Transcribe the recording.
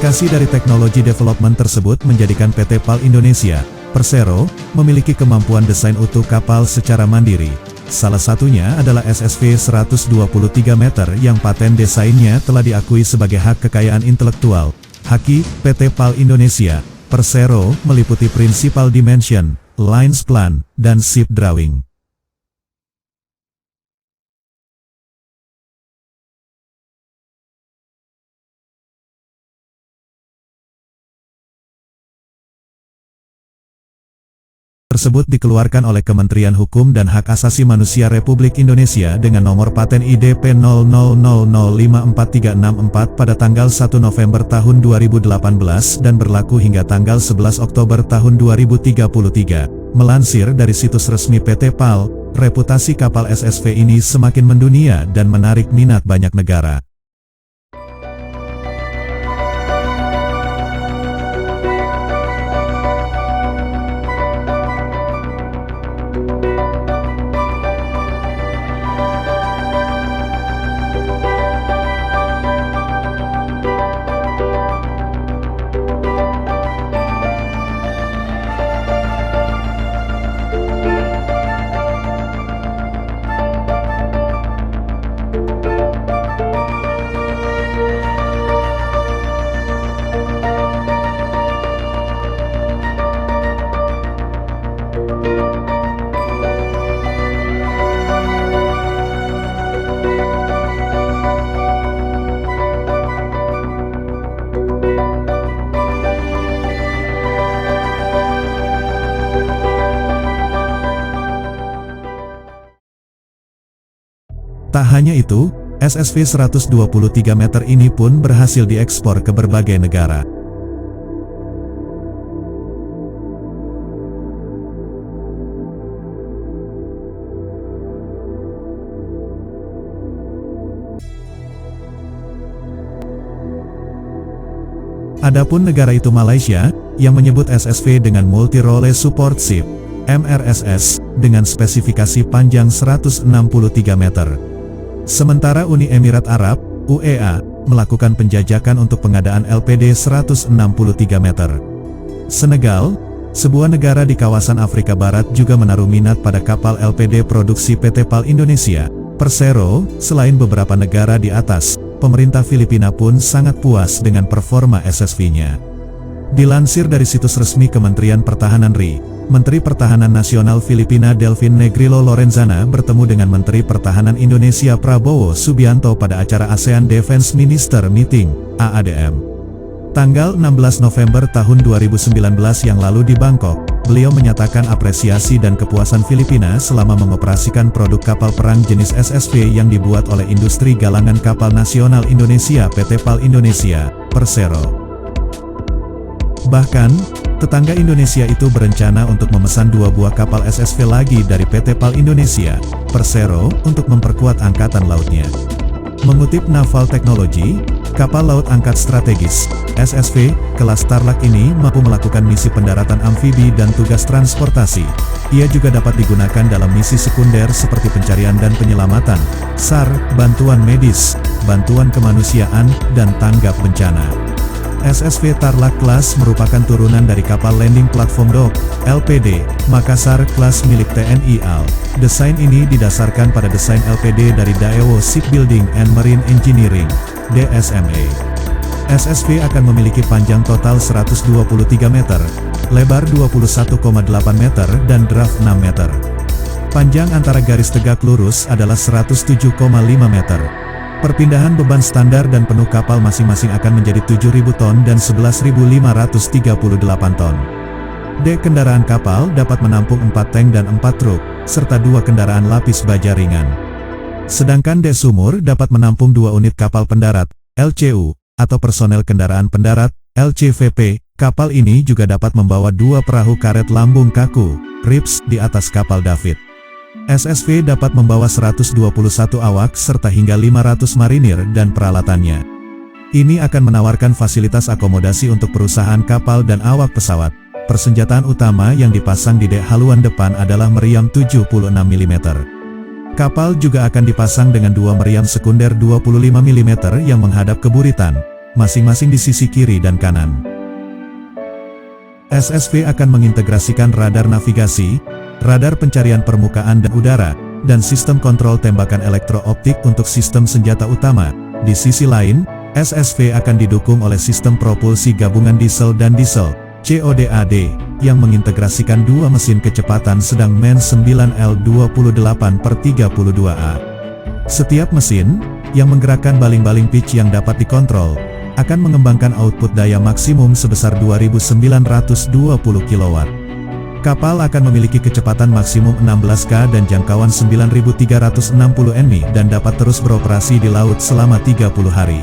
Aplikasi dari teknologi development tersebut menjadikan PT PAL Indonesia, Persero, memiliki kemampuan desain utuh kapal secara mandiri. Salah satunya adalah SSV 123 meter yang paten desainnya telah diakui sebagai hak kekayaan intelektual. Haki, PT PAL Indonesia, Persero, meliputi Principal Dimension, Lines Plan, dan Ship Drawing. Tersebut dikeluarkan oleh Kementerian Hukum dan Hak Asasi Manusia Republik Indonesia dengan nomor paten IDP 0000543664 pada tanggal 1 November tahun 2018 dan berlaku hingga tanggal 11 Oktober tahun 2033. Melansir dari situs resmi PT PAL, reputasi kapal SSV ini semakin mendunia dan menarik minat banyak negara. Tak hanya itu, SSV 123 meter ini pun berhasil diekspor ke berbagai negara. Adapun negara itu Malaysia, yang menyebut SSV dengan Multi Role Support Ship. MRSS, dengan spesifikasi panjang 163 meter. Sementara Uni Emirat Arab, UEA, melakukan penjajakan untuk pengadaan LPD 163 meter. Senegal, sebuah negara di kawasan Afrika Barat juga menaruh minat pada kapal LPD produksi PT PAL Indonesia, Persero. Selain beberapa negara di atas, pemerintah Filipina pun sangat puas dengan performa SSV-nya. Dilansir dari situs resmi Kementerian Pertahanan RI, Menteri Pertahanan Nasional Filipina Delfin Negrilo Lorenzana bertemu dengan Menteri Pertahanan Indonesia Prabowo Subianto pada acara ASEAN Defense Minister Meeting, AADM. Tanggal 16 November tahun 2019 yang lalu di Bangkok, beliau menyatakan apresiasi dan kepuasan Filipina selama mengoperasikan produk kapal perang jenis SSV yang dibuat oleh Industri Galangan Kapal Nasional Indonesia PT PAL Indonesia, Persero. Bahkan, tetangga Indonesia itu berencana untuk memesan 2 buah kapal SSV lagi dari PT PAL Indonesia, Persero, untuk memperkuat angkatan lautnya. Mengutip Naval Technology, kapal laut angkat strategis, SSV, kelas Tarlac ini mampu melakukan misi pendaratan amfibi dan tugas transportasi. Ia juga dapat digunakan dalam misi sekunder seperti pencarian dan penyelamatan, SAR, bantuan medis, bantuan kemanusiaan, dan tanggap bencana. SSV Tarlac Class merupakan turunan dari kapal Landing Platform Dock, LPD, Makassar Class milik TNI AL. Desain ini didasarkan pada desain LPD dari Daewoo Shipbuilding and Marine Engineering, DSME. SSV akan memiliki panjang total 123 meter, lebar 21,8 meter dan draft 6 meter. Panjang antara garis tegak lurus adalah 107,5 meter. Perpindahan beban standar dan penuh kapal masing-masing akan menjadi 7.000 ton dan 11.538 ton. Dek kendaraan kapal dapat menampung 4 tank dan 4 truk, serta 2 kendaraan lapis baja ringan. Sedangkan dek sumur dapat menampung 2 unit kapal pendarat, LCU, atau personel kendaraan pendarat, LCVP. Kapal ini juga dapat membawa 2 perahu karet lambung kaku, RIPS, di atas kapal David. SSV dapat membawa 121 awak serta hingga 500 marinir dan peralatannya. Ini akan menawarkan fasilitas akomodasi untuk perusahaan kapal dan awak pesawat. Persenjataan utama yang dipasang di dek haluan depan adalah meriam 76 mm. Kapal juga akan dipasang dengan 2 meriam sekunder 25 mm yang menghadap ke buritan, masing-masing di sisi kiri dan kanan. SSV akan mengintegrasikan radar navigasi, radar pencarian permukaan dan udara, dan sistem kontrol tembakan elektro-optik untuk sistem senjata utama. Di sisi lain, SSV akan didukung oleh sistem propulsi gabungan diesel dan diesel, CODAD, yang mengintegrasikan 2 mesin kecepatan sedang MAN 9L28/32A. Setiap mesin, yang menggerakkan baling-baling pitch yang dapat dikontrol, akan mengembangkan output daya maksimum sebesar 2.920 kW. Kapal akan memiliki kecepatan maksimum 16 knot dan jangkauan 9.360 nmi dan dapat terus beroperasi di laut selama 30 hari.